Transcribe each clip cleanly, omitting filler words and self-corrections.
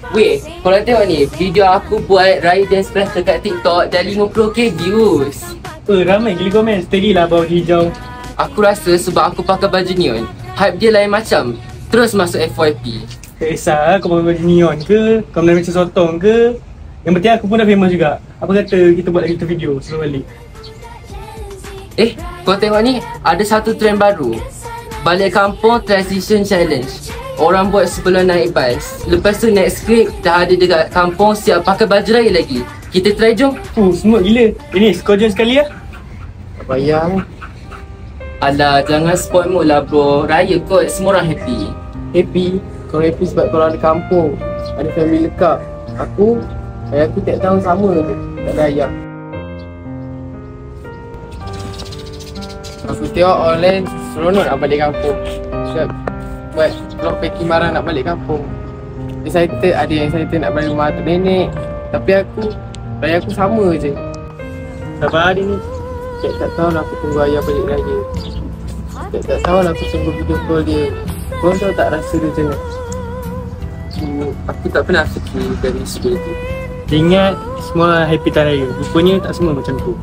Weh, korang tengok ni, video aku buat Raya Dance Splatter kat TikTok dah 50k views. Ramai gila komen, steady lah bawah hijau. Aku rasa sebab aku pakai baju neon, hype dia lain macam. Terus masuk FYP. Tak kisah kau pakai baju neon ke, kau main macam sotong ke. Yang penting aku pun dah famous juga. Apa kata kita buat lagi satu video sebelum balik? Kau tengok ni, ada satu trend baru. Balik kampung transition challenge. Orang buat sebelum naik bas. Lepas tu next script dah ada dekat kampung siap pakai baju raya lagi. Kita try jom. Smooth gila. Ini kau join sekali lah. Tak payah. Alah, jangan spoil mood lah bro. Raya kot, semua orang happy. Happy? Kau happy sebab kau ada kampung. Ada family lengkap. Ayah aku tiap tahun sama je. Tak ada ayah. Aku tengok online seronok nak balik kampung. Siap buat vlog packing barang nak balik kampung. Excited, ada yang excited nak balik rumah atuk nenek. Tapi raya aku sama je. Sabar hari ni. Tak tahun aku tunggu ayah balik raya. Tak tahun aku tunggu video call dia. Korang tahu tak rasa dia macam mana? Aku tak pernah fikir dari segi tu. Ingat semua happy time raya. Rupanya tak semua macam tu.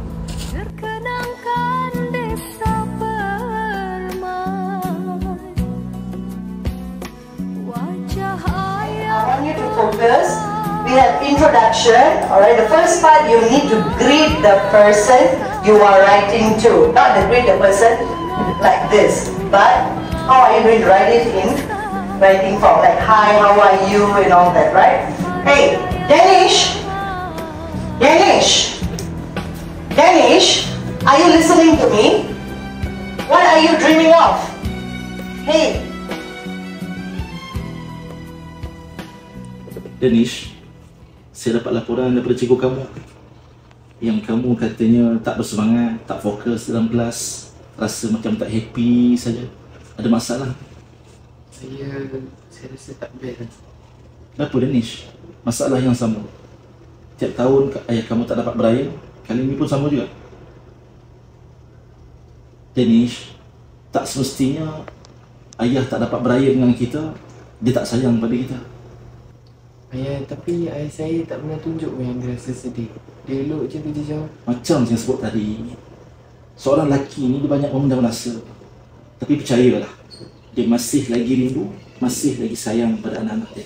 Focus. We have introduction. Alright, the first part you need to greet the person you are writing to. Not to greet the person like this, but how are you going to write it in writing form? Like hi, how are you, and all that, right? Hey, Danish, are you listening to me? What are you dreaming of? Hey. Danish, saya dapat laporan daripada cikgu kamu yang kamu katanya tak bersemangat, tak fokus dalam kelas, rasa macam tak happy saja. Ada masalah? Saya rasa tak best. Kenapa Danish? Masalah yang sama. Tiap tahun ayah kamu tak dapat beraya, kali ini pun sama juga. Danish, tak semestinya ayah tak dapat beraya dengan kita, dia tak sayang pada kita. Ayah, tapi ayah saya tak pernah tunjuk yang dia rasa sedih. Dia elok je tu je jauh. Macam saya sebut tadi, seorang lelaki ni dia banyak memendam rasa. Tapi percayalah, dia masih lagi rindu, masih lagi sayang pada anak-anak dia.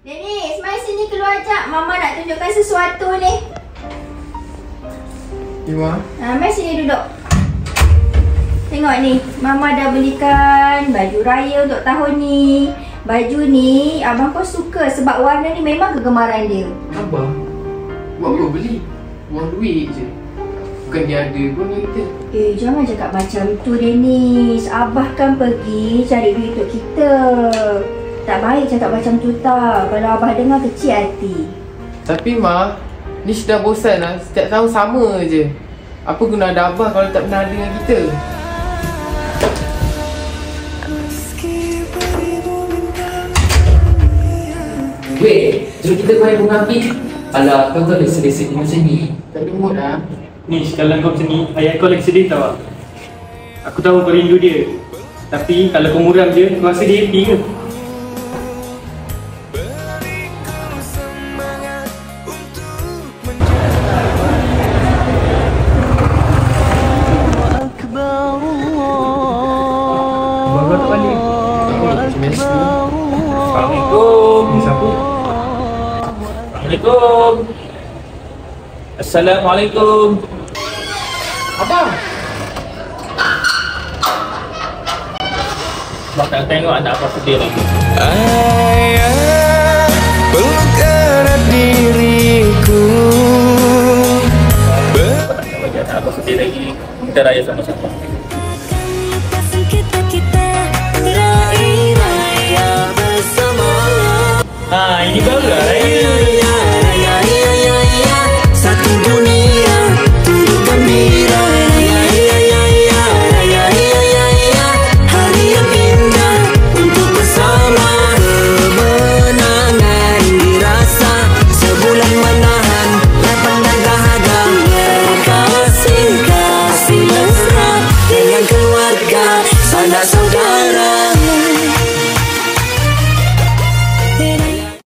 Dennis, mari sini keluar jap. Mama nak tunjukkan sesuatu ni. Ima? Mari sini duduk. Tengok ni, Mama dah belikan baju raya untuk tahun ni. Baju ni abang kau suka sebab warna ni memang kegemaran dia. Abang? Buat apa beli? Buang duit je. Bukan dia ada pun dengan kita. Jangan cakap macam tu Dennis. Abah kan pergi cari duit untuk kita. Tak baik cakap macam tu tak. Kalau abah dengar kecil hati. Tapi Ma, ni sudah bosan lah. Setiap tahun sama je. Apa guna ada abah kalau tak pernah ada dengan kita? Weh, jom kita main bunga api. Alah, kau tak boleh sedih-sedih macam ni. Tak ada mood lah. Ni, kalau kau macam ni, ayah kau lagi sedih tau. Aku tahu kau rindu dia. Tapi kalau kau muram je, kau rasa dia happy ke? Baru tak balik. Assalamualaikum. Ni siapa? Assalamualaikum. Assalamualaikum. Abang! Bakal tengok anak apa sedih lagi. Ayah, peluk erat diriku. Apa nak bagi anak apa sedih lagi. Kita raya sama-sama. Kita raya bersama. Ini baru lah raya.